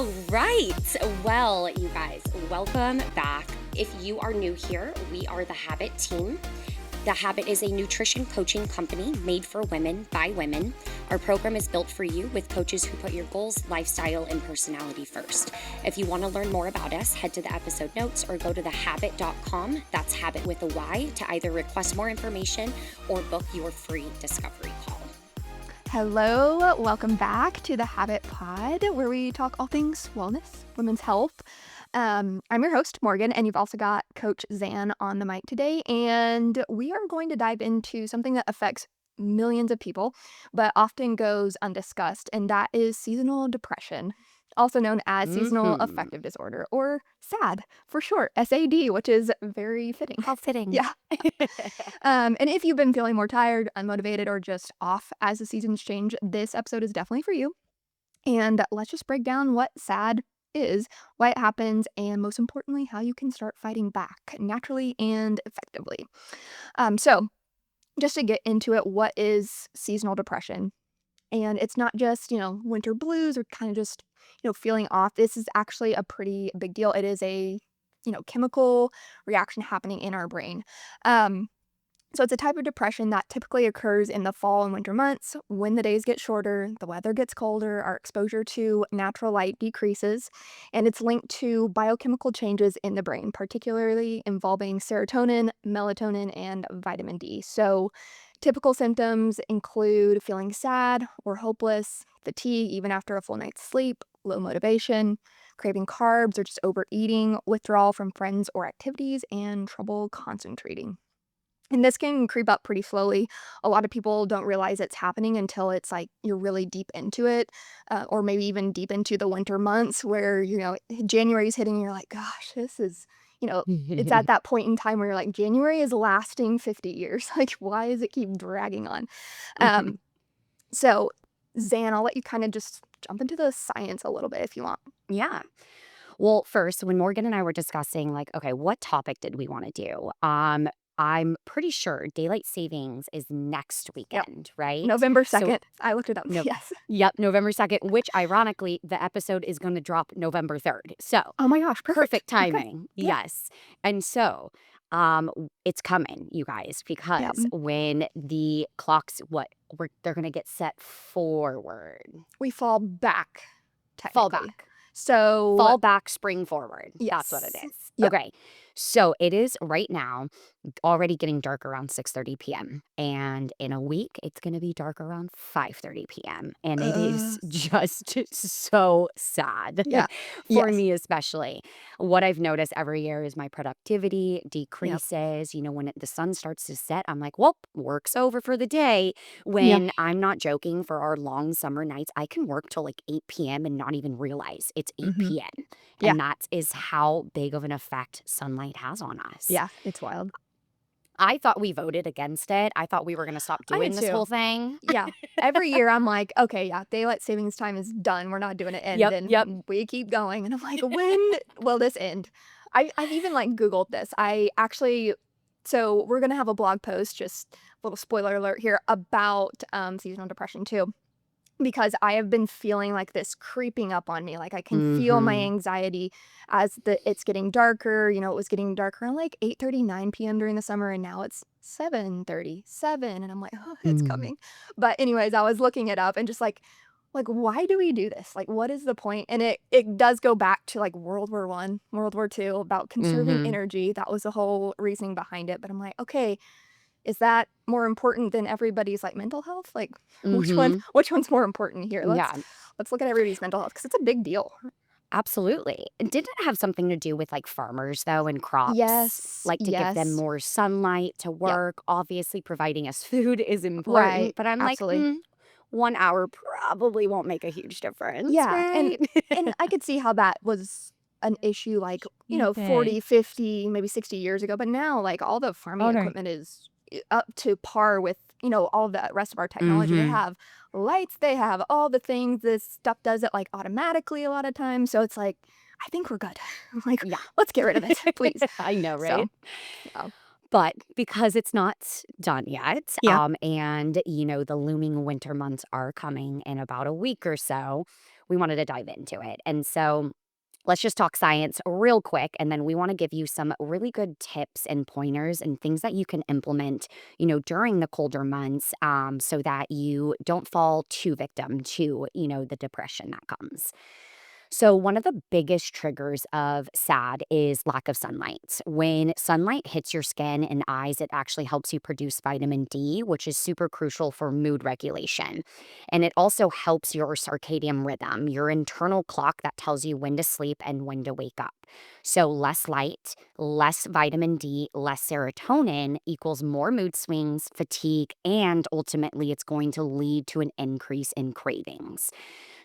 All right. Well, you guys, welcome back. If you are new here, we are the Habit team. The Habit is a nutrition coaching company made for women by women. Our program is built for you with coaches who put your goals, lifestyle, and personality first. If you want to learn more about us, head to the episode notes or go to thehabit.com. That's habit with a Y to either request more information or book your free discovery call. Hello, welcome back to the Habit Pod, where we talk all things wellness, women's health. I'm your host, Morgan, and you've also got Coach Zan on the mic today. And we are going to dive into something that affects millions of people, but often goes undiscussed, and that is seasonal depression, also known as Seasonal Affective Disorder, or S.A.D for short, S.A.D, which is very fitting. How fitting. Yeah. And if you've been feeling more tired, unmotivated, or just off as the seasons change, this episode is definitely for you. And let's just break down what S.A.D is, why it happens, and most importantly, how you can start fighting back naturally and effectively. So just to get into it, what is seasonal depression? And it's not just, winter blues or kind of just, feeling off. This is actually a pretty big deal. It is a, chemical reaction happening in our brain. So it's a type of depression that typically occurs in the fall and winter months when the days get shorter, the weather gets colder, our exposure to natural light decreases, and it's linked to biochemical changes in the brain, particularly involving serotonin, melatonin, and vitamin D. So typical symptoms include feeling sad or hopeless, fatigue even after a full night's sleep, low motivation, craving carbs or just overeating, withdrawal from friends or activities, and trouble concentrating. And this can creep up pretty slowly. A lot of people don't realize it's happening until it's like you're really deep into it, or maybe even deep into the winter months where, January is hitting and you're like, gosh, this is, it's at that point in time where you're like, January is lasting 50 years. Like, why does it keep dragging on? So, Zan, I'll let you kind of just jump into the science a little bit if you want. Yeah. Well, first, when Morgan and I were discussing, okay, what topic did we want to do? I'm pretty sure daylight savings is next weekend, right? November 2nd. I looked it up. Yes. Yep, November 2nd, which ironically, the episode is going to drop November 3rd. So, Oh my gosh, perfect Okay. timing. Yeah. Yes. And so, it's coming, you guys, because when the clocks, they're going to get set forward. We fall back, technically. Fall back. So Fall back, spring forward. Yes. That's what it is. Yep. Okay. So it is right now already getting dark around 6:30 p.m. And in a week, it's going to be dark around 5:30 p.m. And it is just so sad Yeah. for Yes. me, especially. What I've noticed every year is my productivity decreases. When the sun starts to set, I'm like, well, work's over for the day. When I'm not joking, for our long summer nights, I can work till like 8 p.m. and not even realize it's 8 p.m. Yeah. And that is how big of an effect sunlight has on us. Yeah, it's wild. I thought we voted against it. I thought we were going to stop I doing did this too. whole thing. Yeah. Every year I'm like, okay, yeah, daylight savings time is done. We're not doing it. And then we keep going. And I'm like, when will this end? I've even Googled this. So we're going to have a blog post, just a little spoiler alert here, about seasonal depression too. Because I have been feeling like this creeping up on me. Like I can feel my anxiety as it's getting darker. It was getting darker around like 8:30, 9 p.m. during the summer, and now it's 7:37, and I'm like, oh, it's coming. But anyways, I was looking it up and just like why do we do this? Like, what is the point? And it does go back to like World War I, World War II, about conserving energy. That was the whole reasoning behind it. But I'm like, okay, is that more important than everybody's mental health? Like which one's more important here? Let's look at everybody's mental health because it's a big deal. Absolutely. Didn't it have something to do with farmers though and crops? Yes. To give them more sunlight to work. Obviously providing us food is important. Right. But I'm Absolutely. like, 1 hour probably won't make a huge difference. Yeah. Right? And I could see how that was an issue 40, 50, maybe 60 years ago. But now all the farming equipment is up to par with, all the rest of our technology. They have lights, they have all the things. This stuff does it automatically a lot of times. So it's I think we're good. Let's get rid of it, please. I know, right? So, But because it's not done yet, Yeah. and, the looming winter months are coming in about a week or so, we wanted to dive into it. And so let's just talk science real quick. And then we want to give you some really good tips and pointers and things that you can implement, during the colder months, so that you don't fall too victim to, the depression that comes. So, one of the biggest triggers of SAD is lack of sunlight. When sunlight hits your skin and eyes, it actually helps you produce vitamin D, which is super crucial for mood regulation. And it also helps your circadian rhythm, your internal clock that tells you when to sleep and when to wake up. So, less light, less vitamin D, less serotonin equals more mood swings, fatigue, and ultimately it's going to lead to an increase in cravings.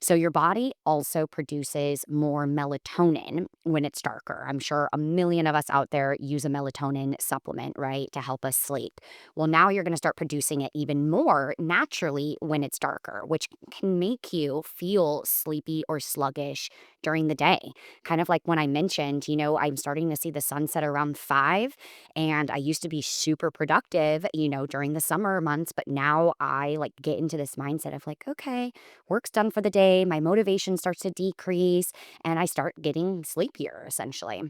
So your body also produces more melatonin when it's darker. I'm sure a million of us out there use a melatonin supplement, right, to help us sleep. Well, now you're going to start producing it even more naturally when it's darker, which can make you feel sleepy or sluggish during the day. Kind of like when I mentioned, I'm starting to see the sunset around 5, and I used to be super productive, during the summer months, but now I like get into this mindset of like, okay, work's done for the day, my motivation starts to decrease, and I start getting sleepier essentially.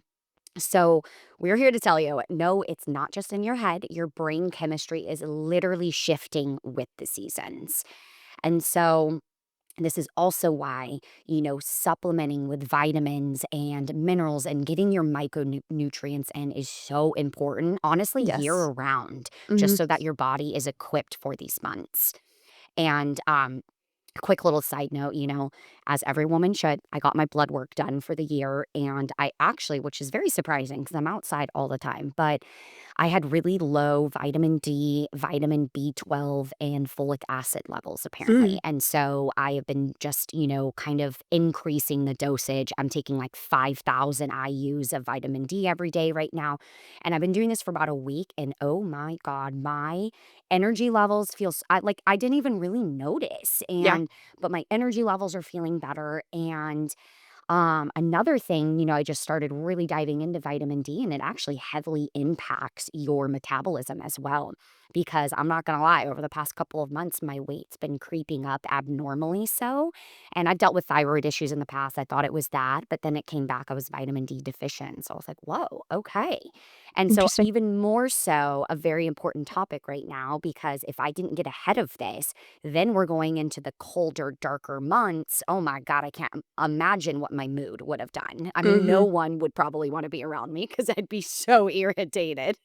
So, we're here to tell you no, it's not just in your head. Your brain chemistry is literally shifting with the seasons. And so, this is also why, supplementing with vitamins and minerals and getting your micronutrients in is so important, honestly, year Yes. round, just Mhm. so that your body is equipped for these months. And quick little side note, as every woman should, I got my blood work done for the year. And I actually, which is very surprising because I'm outside all the time, but I had really low vitamin D, vitamin B12, and folic acid levels, apparently. Mm. And so I have been just, kind of increasing the dosage. I'm taking like 5,000 IUs of vitamin D every day right now. And I've been doing this for about a week. And oh my God, my energy levels like I didn't even really notice. Yeah. But my energy levels are feeling better. And another thing, I just started really diving into vitamin D, and it actually heavily impacts your metabolism as well. Because I'm not going to lie, over the past couple of months, my weight's been creeping up abnormally so. And I've dealt with thyroid issues in the past. I thought it was that, but then it came back. I was vitamin D deficient. So I was like, whoa, okay. And so, Interesting. even more so, a very important topic right now, because if I didn't get ahead of this, then we're going into the colder, darker months. Oh my God, I can't imagine what my mood would have done. I mean, no Mhm. one would probably want to be around me because I'd be so irritated.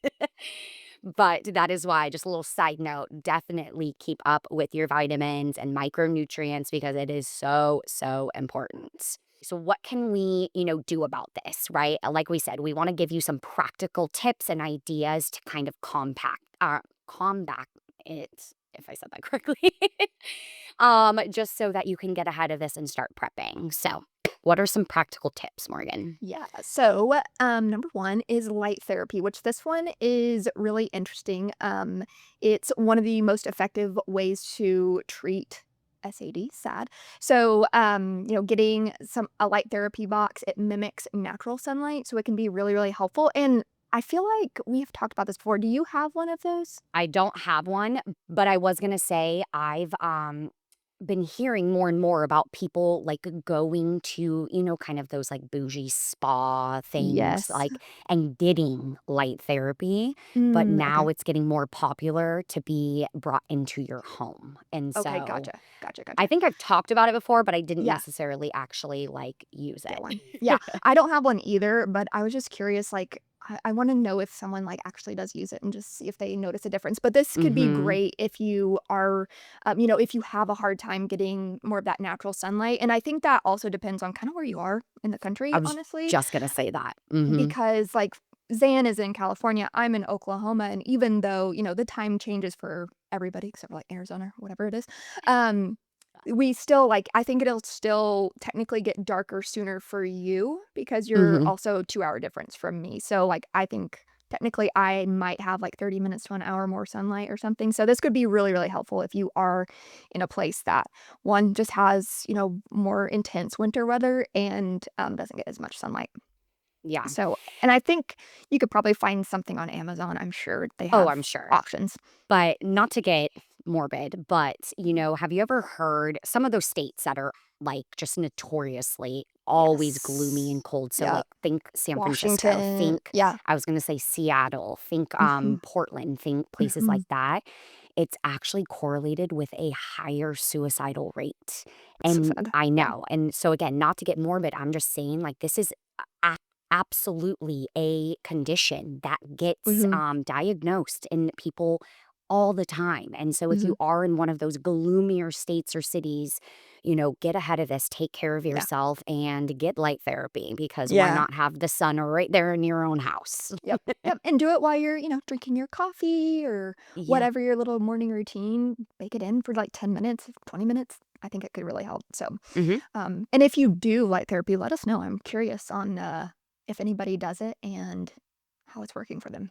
But that is why, just a little side note, definitely keep up with your vitamins and micronutrients because it is so, so important. So, what can we, do about this, right? Like we said, we want to give you some practical tips and ideas to kind of combat it, if I said that correctly. Just so that you can get ahead of this and start prepping. So, what are some practical tips, Morgan? Yeah. So, number one is light therapy, which this one is really interesting. It's one of the most effective ways to treat SAD, sad. So, getting a light therapy box, it mimics natural sunlight, so it can be really, really helpful. And I feel like we have talked about this before. Do you have one of those? I don't have one, but I was gonna say I've been hearing more and more about people like going to, kind of those like bougie spa things, Yes. like and getting light therapy, but Okay. now it's getting more popular to be brought into your home. And Okay. so Gotcha. Gotcha. I Gotcha. think I've talked about it before, but I didn't Yeah. necessarily actually like use Get one. it. Yeah, I don't have one either, but I was just curious, like, I wanna know if someone, like, actually does use it and just see if they notice a difference, but this could be Mhm. great if you are, if you have a hard time getting more of that natural sunlight, and I think that also depends on kinda where you are in the country, I was honestly, just gonna say that. Mhm. because, like, Zan is in California, I'm in Oklahoma, and even though, the time changes for everybody except for, like, Arizona or whatever it is, um, we still, like I think it'll still technically get darker sooner for you because you're Mhm. also 2-hour difference from me, so, like, I think technically I might have, like, 30 minutes to an hour more sunlight or something, so this could be really, really helpful if you are in a place that, 1, just has, more intense winter weather and, doesn't get as much sunlight. Yeah. So, and I think you could probably find something on Amazon. I'm sure they Oh, have I'm sure. options. But not to get morbid, but, have you ever heard some of those states that are, like, just notoriously always gloomy Yes. and cold? So, Yep. like, think San Francisco, Washington. think Yeah. I was gonna say Seattle, think, Mhm. Portland, think places Mhm. like that. It's actually correlated with a higher suicidal rate, It's so and sad. I Yeah. know, and so, again, not to get morbid, I'm just saying, like, this is a absolutely a condition that gets, Mhm. diagnosed in people all the time. And so if Mhm. you are in one of those gloomier states or cities, get ahead of this, take care of Yeah. yourself and get light therapy because why Yeah. not have the sun right there in your own house? Yep. Yep. And do it while you're, drinking your coffee or Yeah. whatever your little morning routine. Bake it in for like 10 minutes, 20 minutes. I think it could really help. So, Hmm. and if you do light therapy, let us know. I'm curious on if anybody does it and how it's working for them.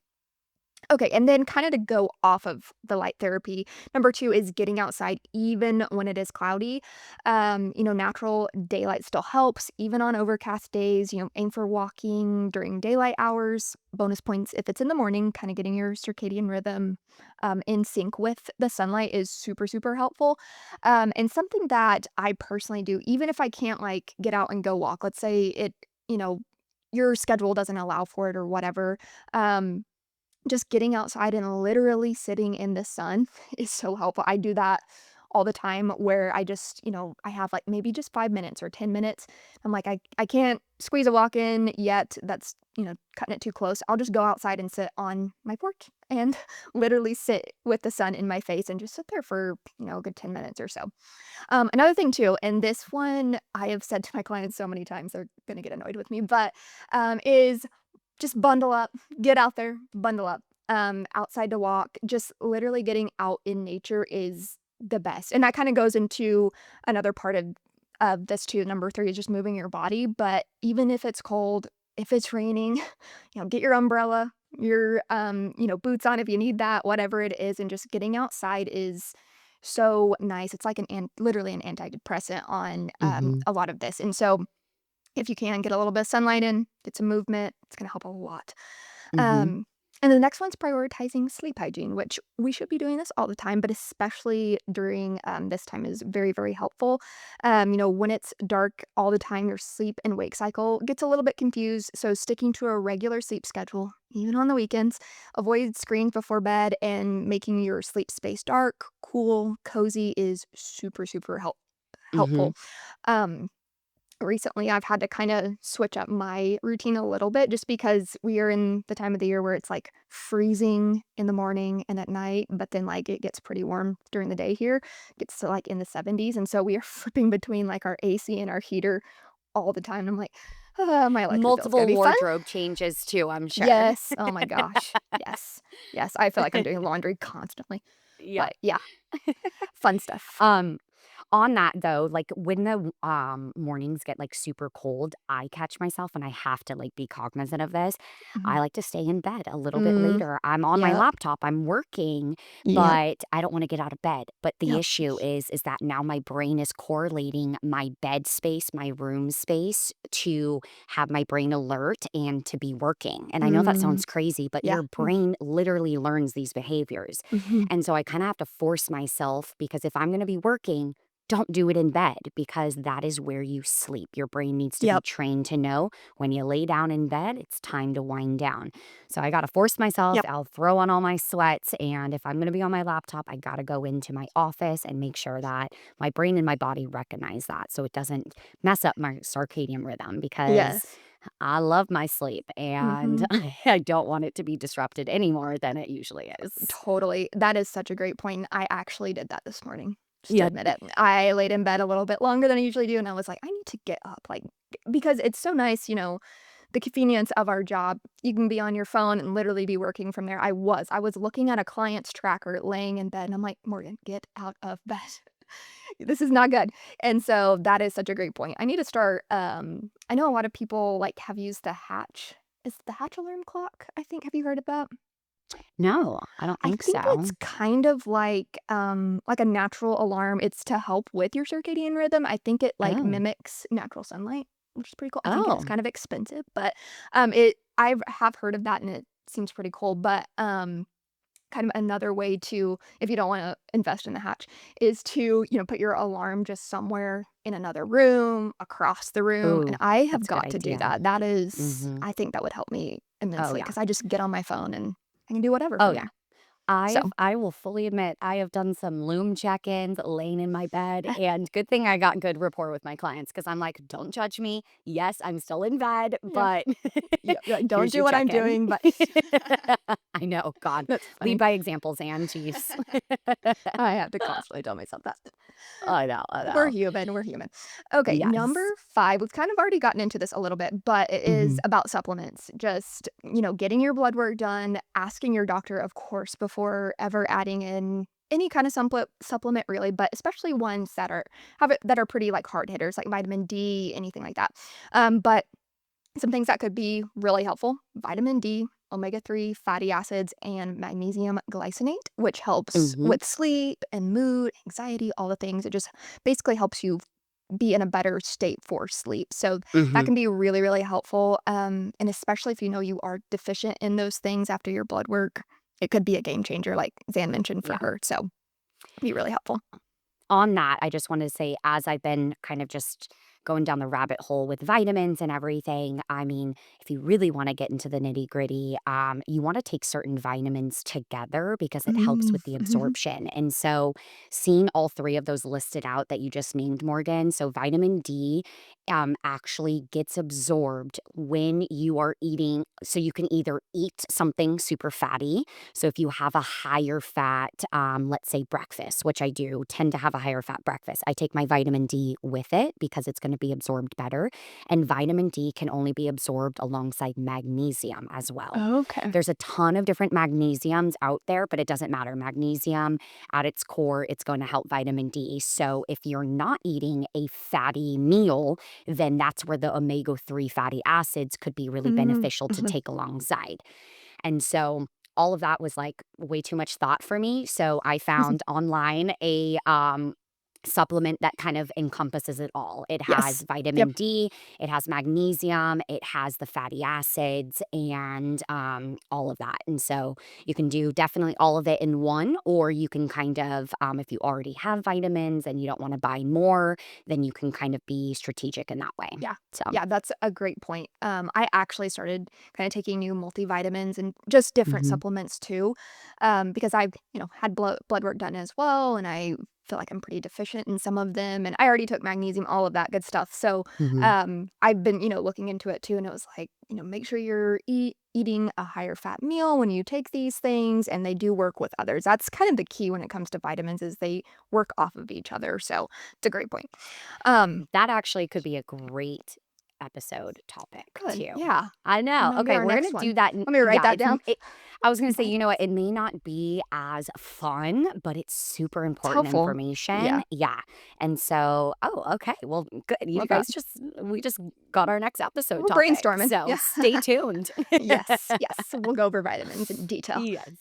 Okay, and then kinda to go off of the light therapy, number 2 is getting outside even when it is cloudy. Natural daylight still helps, even on overcast days, aim for walking during daylight hours. Bonus points if it's in the morning, kinda getting your circadian rhythm, in sync with the sunlight is super, super helpful. And something that I personally do, even if I can't, like, get out and go walk, let's say you know, your schedule doesn't allow for it or whatever, um just getting outside and literally sitting in the sun is so helpful. I do that all the time where I just, I have like maybe just 5 minutes or 10 minutes. I'm like, I can't squeeze a walk in yet. That's, cutting it too close. I'll just go outside and sit on my porch and literally sit with the sun in my face and just sit there for, a good 10 minutes or so. Another thing too, and this one I have said to my clients so many times, they're going to get annoyed with me, but is just bundle up, get out there, bundle up. Outside to walk, just literally getting out in nature is the best. And that kind of goes into another part of this too. Number 3 is just moving your body. But even if it's cold, if it's raining, get your umbrella, your boots on if you need that, whatever it is, and just getting outside is so nice. It's like literally an antidepressant on Hmm. a lot of this. And so if you can get a little bit of sunlight in, get some movement, it's gonna help a lot. Hmm. Um, and the next one's prioritizing sleep hygiene, which we should be doing this all the time, but especially during this time is very, very helpful. When it's dark all the time, your sleep and wake cycle gets a little bit confused. So sticking to a regular sleep schedule, even on the weekends, avoid screens before bed, and making your sleep space dark, cool, cozy is super, super Hmm. helpful. Um, Recently, I've had to kinda switch up my routine a little bit just because we are in the time of the year where it's, like, freezing in the morning and at night, but then, like, it gets pretty warm during the day here. Gets to, like, in the 70s, and so we are flipping between, like, our AC and our heater all the time. I'm like, my electric bill's gonna Multiple be fun." wardrobe changes too, I'm sure. Yes. Oh my gosh. Yes. Yes, I feel like I'm doing laundry constantly. Yeah. But yeah, fun stuff. Um, on that though, like when the mornings get like super cold, I catch myself and I have to like be cognizant of this. I Mhm. like to stay in bed a little bit Mm. later. I'm on my Yep. laptop, I'm working, Yep. but I don't want to get out of bed. But the Yep. issue is that now my brain is correlating my bed space, my room space to have my brain alert and to be working. And I know that Mm. sounds crazy, but Yeah. your brain literally learns these behaviors. Mhm. And so I kind of have to force myself because if I'm going to be working, don't do it in bed because that is where you sleep. Your brain needs to be Yep. trained to know when you lay down in bed, it's time to wind down. So I got to force myself. Yep. I'll throw on all my sweats. And if I'm going to be on my laptop, I got to go into my office and make sure that my brain and my body recognize that so it doesn't mess up my circadian rhythm because Yes. I love my sleep and Mhm. I don't want it to be disrupted any more than it usually is. Totally. That is such a great point. I actually did that this morning, just to Yeah. admit it. I laid in bed a little bit longer than I usually do, and I was like, "I need to get up," like, because it's so nice, the convenience of our job. You can be on your phone and literally be working from there. I was looking at a client's tracker laying in bed, and I'm like, "Morgan, get out of bed. This is not good." And so that is such a great point. I need to start, I know a lot of people, like, have used the Hatch. Is the Hatch alarm clock, I think. Have you heard of that? No, I don't I think think it's so. kind of like a natural alarm. It's to help with your circadian rhythm. I think it, like, Oh. mimics natural sunlight. which is pretty cool. I think it is Oh. kind of expensive, but, I have heard of that, and it seems pretty cool, but, kind of another way to, if you don't wanna invest in the hatch, is to, put your alarm just somewhere in another room, across the room, and Ooh, I have that's a good got to do idea. that. That is Mhm. I think that would help me Oh, immensely yeah. because I just get on my phone and I can do whatever Oh, from yeah. there. So I will fully admit, I have done some Loom check-ins laying in my bed, and good thing I got good rapport with my clients because 'cause I'm like, "Don't judge me. Yes, I'm still in bed, yeah. but Yeah, like, "Don't here's do your what I'm check-in." doing," but I know, God. that's Lead funny. by example, Zan, jeez. I have to constantly tell myself that. I We're know. human, we're human. Okay, number Yes. 5, we've kind of already gotten into this a little bit, but it is Mhm. about supplements. Just, getting your blood work done, asking your doctor, of course, before ever adding in any kind of supplement really, but especially ones that are pretty, like, hard hitters, like vitamin D, anything like that. But some things that could be really helpful: vitamin D, omega-3 fatty acids, and magnesium glycinate, which helps Mhm. with sleep and mood, anxiety, all the things. It just basically helps you be in a better state for sleep. So that Mhm. can be really, really helpful. And especially if you know you are deficient in those things after your blood work, it could be a game changer, like Zan mentioned for Yeah. her. So be really helpful. On that, I just wanted to say, as I've been kind of just going down the rabbit hole with vitamins and everything, I mean, if you really want to get into the nitty gritty, you want to take certain vitamins together because it helps Mm, with the mhm. absorption. And so, seeing all three of those listed out that you just named, Morgan, so vitamin D actually gets absorbed when you are eating. So, you can either eat something super fatty, so if you have a higher fat, let's say breakfast, which I do tend to have a higher fat breakfast, I take my vitamin D with it because it's going to be absorbed better. And vitamin D can only be absorbed alongside magnesium as well. Okay. There's a ton of different magnesiums out there, but it doesn't matter. Magnesium, at its core, it's going to help vitamin D. So if you're not eating a fatty meal, then that's where the omega-3 fatty acids could be really Mm, beneficial to mhm. take alongside. And so all of that was like way too much thought for me. So I found online a supplement that kind of encompasses it all. It has Yes. Yep. vitamin D, it has magnesium, it has the fatty acids, and all of that. And so you can do definitely all of it in one, or you can kind of, if you already have vitamins and you don't want to buy more, then you can kind of be strategic in that way. Yeah. So, Yeah, that's a great point. I actually started kind of taking new multivitamins and just different hmm supplements too, because I've had blood work done as well, and I feel like I'm pretty deficient in some of them, and I already took magnesium, all of that good stuff. So, hmm I've been looking into it too, and it was like make sure you're eating a higher fat meal when you take these things, and they do work with others. That's kind of the key when it comes to vitamins is they work off of each other. So it's a great point. Um, That actually could be a great episode topic Good, too. yeah. I That know. might be Okay, our we're next gonna do one. that. Let me write Yeah, that down. I was gonna say, you know what? Vitamins. It may not be as fun, but it's super It's important helpful. information. Yeah. Yeah, and so, oh, okay. Well, good. You Love that. guys we just got our next episode We're topic. brainstorming. So Yeah. stay tuned. Yes, yes. We'll go over vitamins in detail. Yes.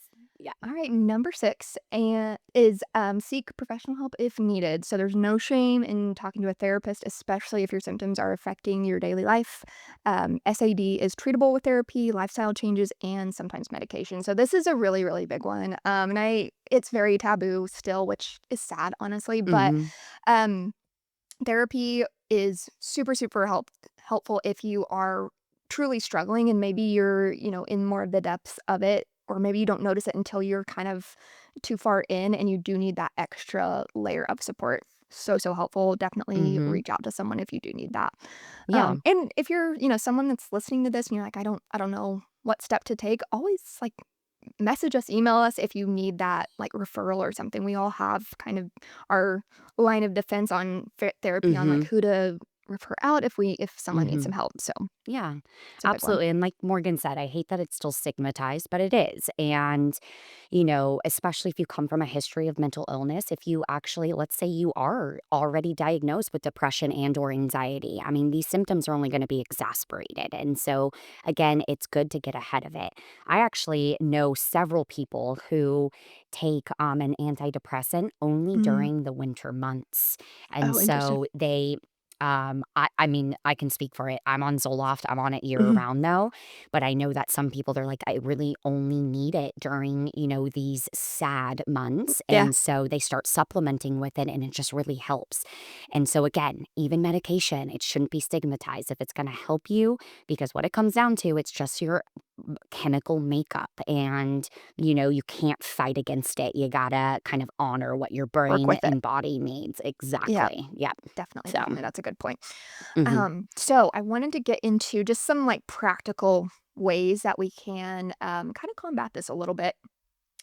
Yeah. All right, number 6 and is, seek professional help if needed. So there's no shame in talking to a therapist, especially if your symptoms are affecting your daily life. SAD is treatable with therapy, lifestyle changes, and sometimes medication. So this is a really, really big one. And it's very taboo still, which is sad, honestly. But hmm um, therapy is super, super helpful if you are truly struggling and maybe you're, in more of the depths of it, or maybe you don't notice it until you're kind of too far in and you do need that extra layer of support. So, so helpful. Definitely hmm reach out to someone if you do need that. Yeah. And if you're, someone that's listening to this and you're like, I don't know what step to take, always like message us, email us if you need that like referral or something. We all have kind of our line of defense on therapy on like hmm who to refer out if someone needs hmm some help. So Yeah, it's a big one. absolutely. And like Morgan said, I hate that it's still stigmatized, but it is. And, especially if you come from a history of mental illness, if you actually, let's say you are already diagnosed with depression and or anxiety, I mean, these symptoms are only going to be exacerbated. And so, again, it's good to get ahead of it. I actually know several people who take an antidepressant only Mm. during the winter months. And Oh, interesting. so they I mean, I can speak for it. I'm on Zoloft. I'm on it year Mhm. round though, but I know that some people, they're like, I really only need it during, these sad months. Yeah, And so they start supplementing with it and it just really helps. And so again, even medication, it shouldn't be stigmatized if it's going to help you, because what it comes down to, it's just your chemical makeup, and you can't fight against it. You gotta kind of honor what your work brain with it. and body needs. Yeah, Exactly. Yep. definitely, So definitely. That's a good point. mhm. So I wanted to get into just some like practical ways that we can kind of combat this a little bit.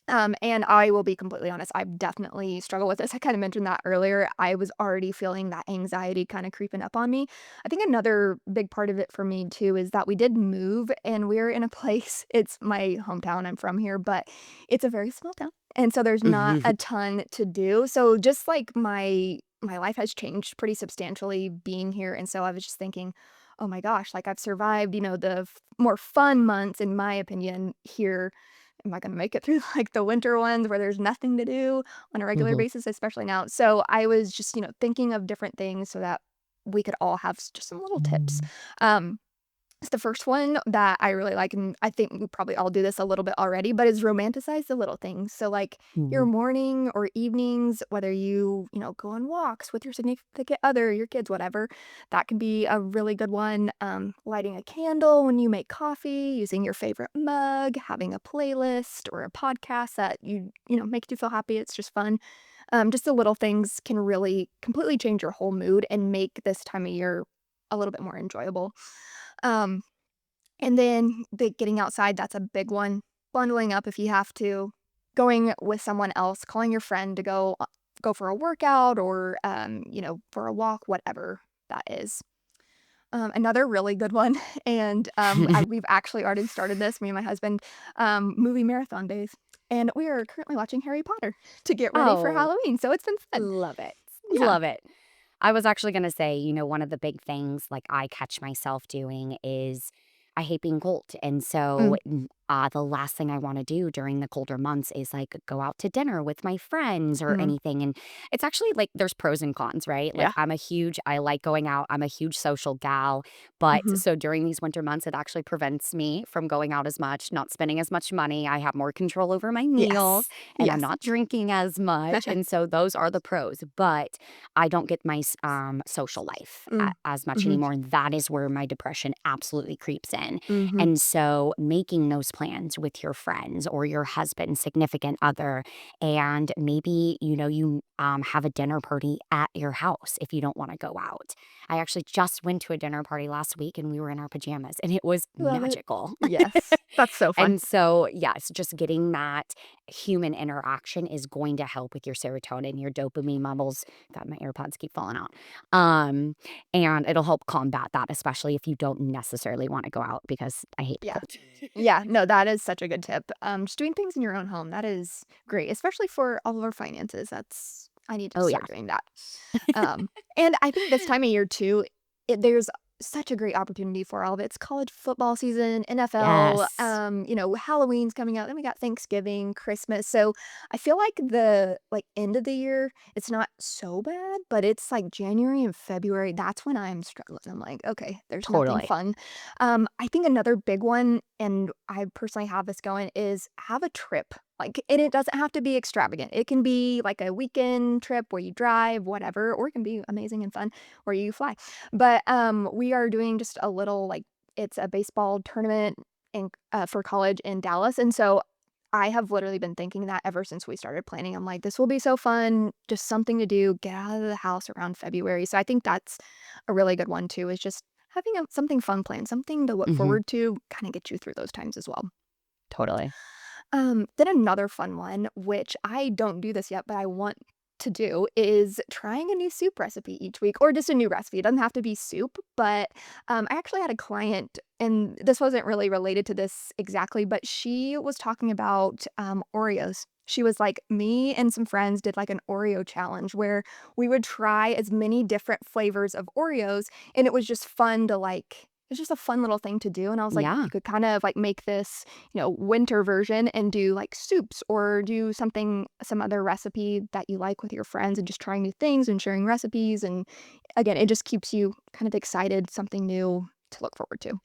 And I will be completely honest, I've definitely struggled with this. I kind of mentioned that earlier. I was already feeling that anxiety kind of creeping up on me. I think another big part of it for me too is that we did move and we're in a place, it's my hometown, I'm from here, but it's a very small town. And so there's not a ton to do. So just like my life has changed pretty substantially being here. And so I was just thinking, oh my gosh, like I've survived, the more fun months, in my opinion, here. Am I gonna make it through, like, the winter ones where there's nothing to do on a regular Mhm. basis, especially now? So, I was just, thinking of different things so that we could all have just some little tips. Um, it's the first one that I really like, and I think we probably all do this a little bit already, but is romanticize the little things. So, like, your Mhm. morning or evenings, whether go on walks with your significant other, your kids, whatever, that can be a really good one. Lighting a candle when you make coffee, using your favorite mug, having a playlist or a podcast that makes you feel happy. It's just fun. Just the little things can really completely change your whole mood and make this time of year a little bit more enjoyable. Um, and then the getting outside, that's a big one. Bundling up if you have to, going with someone else, calling your friend to go for a workout or for a walk, whatever that is. Another really good one, and we've actually already started this. Me and my husband, movie marathon days, and we are currently watching Harry Potter to get ready for Oh, Halloween. So it's been fun. love it. Yeah. Love it. I was actually gonna say, one of the big things, like, I catch myself doing is I hate being cold, and so, Mm, the last thing I wanna do during the colder months is, like, go out to dinner with my friends or mm, anything, and it's actually, like, there's pros and cons, right? Like, yeah. I like going out, I'm a huge social gal, but Hmm. so during these winter months, it actually prevents me from going out as much, not spending as much money, I have more control over my meals, Yes. and I'm Yes. not drinking as much, and so those are the pros, but I don't get my social life Mm, as much hmm. anymore. And that is where my depression absolutely creeps in. Hmm. And so making those plans with your friends or your husband, significant other, and maybe, you have a dinner party at your house if you don't want to go out. I actually just went to a dinner party last week and we were in our pajamas and it was Love it. magical. Yes. That's so fun. And so, yes, just getting that human interaction is going to help with your serotonin, your dopamine levels. God, my AirPods keep falling out. Um, and it'll help combat that, especially if you don't necessarily want to go out because I hate the Yeah. cold. Yeah, no, that is such a good tip. Just doing things in your own home, that is great, especially for all of our finances. I need to Oh, yeah. start doing that. And I think this time of year too, there's such a great opportunity for all of it. It's college football season, NFL, Yes, Halloween's coming out, then we got Thanksgiving, Christmas. So I feel like the end of the year, it's not so bad, but it's like January and February, that's when I'm struggling. I'm like, okay, there's nothing totally. fun. I think another big one, and I personally have this going, is have a trip. And it doesn't have to be extravagant. It can be like a weekend trip where you drive, whatever, or it can be amazing and fun where you fly. But we are doing just a little it's a baseball tournament for college in Dallas, and so I have literally been thinking that ever since we started planning. I'm like, this will be so fun, just something to do, get out of the house around February. So I think that's a really good one too. Is just having something fun planned, something to look Hmm. forward to, kind of get you through those times as well. Totally. Then another fun one, which I don't do this yet, but I want to do, is trying a new soup recipe each week, or just a new recipe. It doesn't have to be soup, but I actually had a client, and this wasn't really related to this exactly, but she was talking about Oreos. She was like, me and some friends did like an Oreo challenge where we would try as many different flavors of Oreos, and it was just fun to it's just a fun little thing to do, and I was like, Yeah. you could kind of, like, make this, winter version and do, like, soups or do some other recipe that you like with your friends and just trying new things and sharing recipes, and, again, it just keeps you kind of excited, something new to look forward to.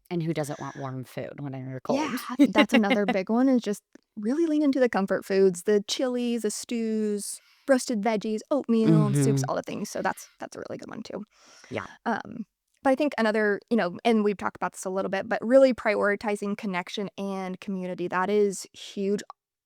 And who doesn't want warm food when you're Yeah, cold? that's another big one is just really lean into the comfort foods, the chilies, the stews, roasted veggies, oatmeal, soups, Mhm. all the things, so that's a really good one too. Yeah. Um, but I think another, and we've talked about this a little bit, but really prioritizing connection and community, that is huge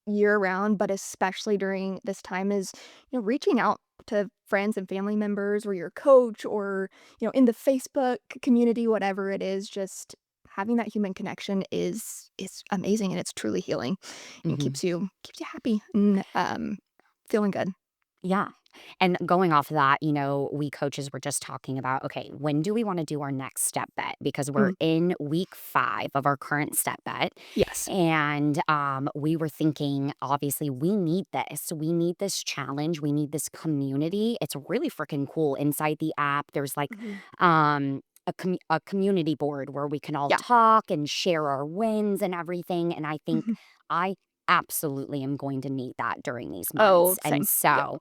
year round, but especially during this time is, reaching out to friends and family members or your coach or, in the Facebook community, whatever it is, just having that human connection is amazing and it's truly healing and Mhm. keeps you happy and feeling good. Yeah. And going off of that, we coaches were just talking about, okay, when do we want to do our next step bet? Because we're Mm, in week 5 of our current step bet. yes. And we were thinking, obviously, we need this. We need this challenge. We need this community. It's really freaking cool. Inside the app, there's like Mhm. a community board where we can all Yeah. talk and share our wins and everything. And I think Mhm. I absolutely am going to need that during these Oh, months. And same. Yep. so,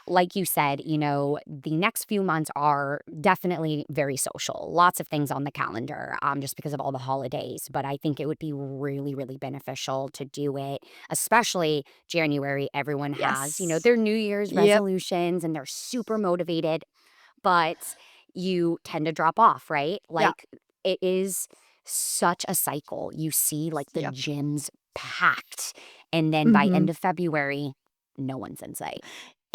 like you said, the next few months are definitely very social. Lots of things on the calendar, just because of all the holidays. But I think it would be really, really beneficial to do it, especially January. Everyone has, Yes. their New Year's Yep. resolutions and they're super motivated, but you tend to drop off, right? Yeah. Like it is such a cycle. You see like the Yep. gyms packed, and then by Mhm. end of February, no one's in sight.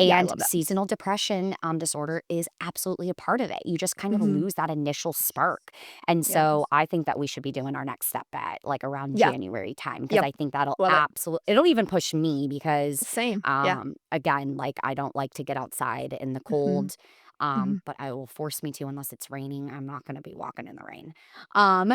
Yeah, I And love that. seasonal depression disorder is absolutely a part of it. You just kind of Mhm. lose that initial spark. And so Yes. I think that we should be doing our next step at like around Yeah. January time, because Yep. I think that'll Love it. it'll even push me because Same. Yeah. again, like I don't like to get outside in the Mhm. cold. Mhm. But I will force me to unless it's raining. I'm not going to be walking in the rain. Um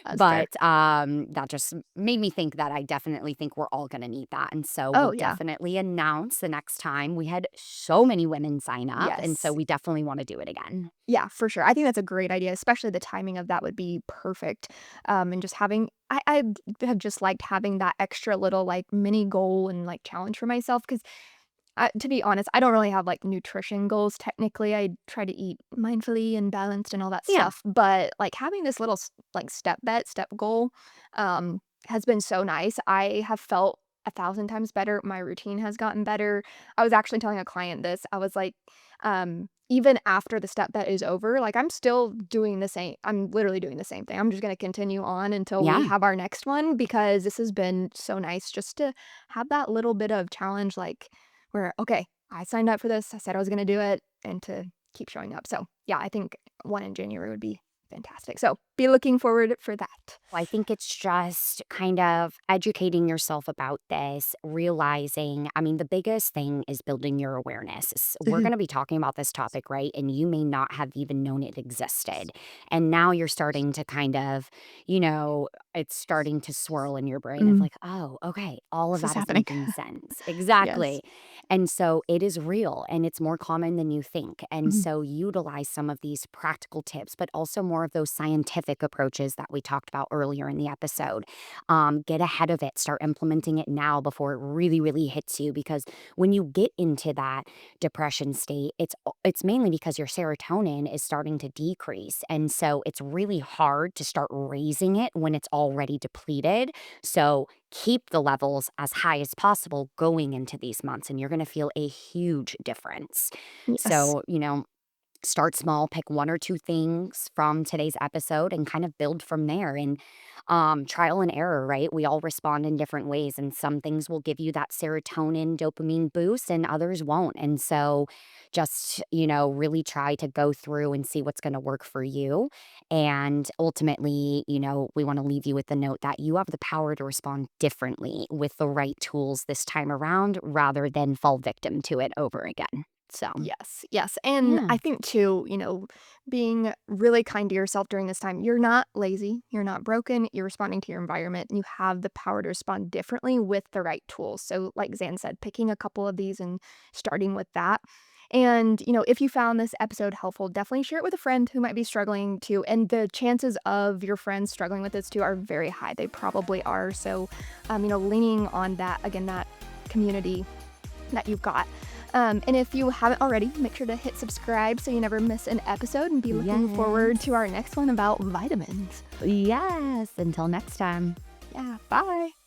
That's fair. but, that just made me think that I definitely think we're all gonna need that, and so Oh, we'll yeah. definitely announce the next time. We had so many women sign up, and so Yes. we definitely wanna do it again. Yeah, for sure. I think that's a great idea, especially the timing of that would be perfect. And just having I have just liked having that extra little, like, mini goal and, like, challenge for myself because to be honest, I don't really have, like, nutrition goals technically. I try to eat mindfully and balanced and all that Yeah, stuff, but, like, having this little like, step goal, has been so nice. I have felt 1,000 times better. My routine has gotten better. I was actually telling a client this. I was like, even after the step bet is over, like, I'm still doing the same I'm literally doing the same thing. I'm just gonna continue on until we yeah. have our next one because this has been so nice just to have that little bit of challenge, like, where, okay, I signed up for this, I said I was gonna do it, and to keep showing up. So, yeah, I think one in January would be fantastic. So, be looking forward for that. Well, I think it's just kind of educating yourself about this, realizing, I mean, the biggest thing is building your awareness. We're Mhm. going to be talking about this topic, right? And you may not have even known it existed. And now you're starting to kind of, it's starting to swirl in your brain of Mm, like, oh, okay, all of this is that is happening. making sense. Yes. Exactly. And so it is real and it's more common than you think. And Mhm. so utilize some of these practical tips, but also more of those scientific approaches that we talked about earlier in the episode. Get ahead of it, start implementing it now before it really, really hits you. Because when you get into that depression state, it's mainly because your serotonin is starting to decrease. And so it's really hard to start raising it when it's already depleted. So keep the levels as high as possible going into these months, and you're going to feel a huge difference. Yes. So, start small, pick one or two things from today's episode and kind of build from there. And trial and error, right? We all respond in different ways, and some things will give you that serotonin, dopamine boost, and others won't. And so, just, really try to go through and see what's going to work for you. And ultimately, we want to leave you with the note that you have the power to respond differently with the right tools this time around rather than fall victim to it over again. So, Yes, yes, and yeah. I think too, being really kind to yourself during this time. You're not lazy, you're not broken, you're responding to your environment, and you have the power to respond differently with the right tools. So, like Zan said, picking a couple of these and starting with that. And, if you found this episode helpful, definitely share it with a friend who might be struggling too. And the chances of your friends struggling with this too are very high. They probably are. So, leaning on that, again, that community that you've got. And if you haven't already, make sure to hit subscribe so you never miss an episode, and be looking forward to our next one about vitamins. Yes. Until next time. Yeah. Bye.